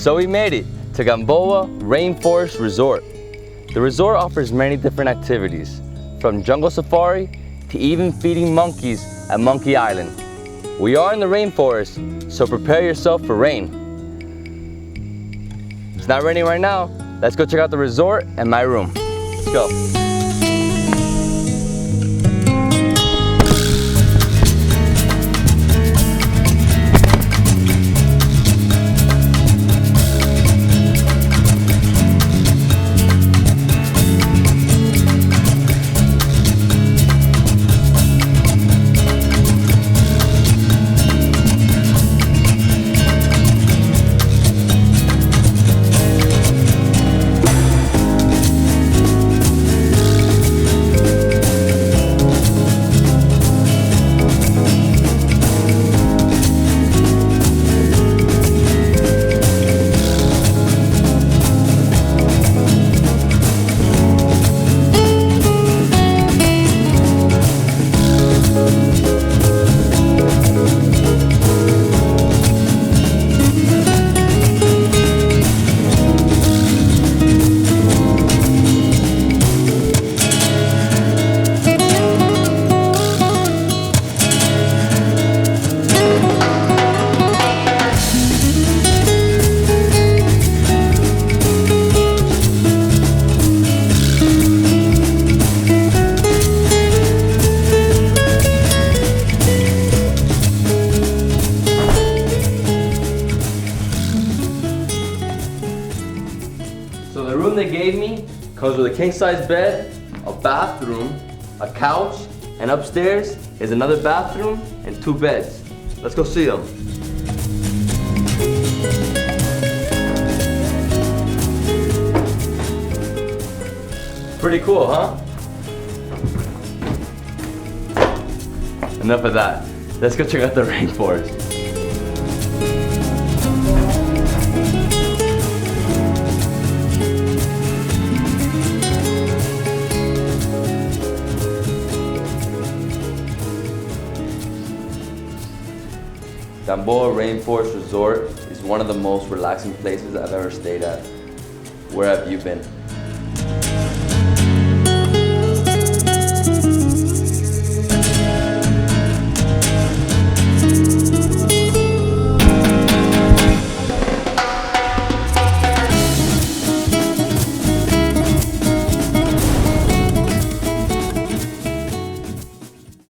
So we made it to Gamboa Rainforest Resort. The resort offers many different activities, from jungle safari to even feeding monkeys at Monkey Island. We are in the rainforest, so prepare yourself for rain. It's not raining right now. Let's go check out the resort and my room. Let's go. So the room they gave me comes with a king-size bed, a bathroom, a couch, and upstairs is another bathroom and 2 beds. Let's go see them. Pretty cool, huh? Enough of that. Let's go check out the rainforest. Gamboa Rainforest Resort is one of the most relaxing places I've ever stayed at. Where have you been?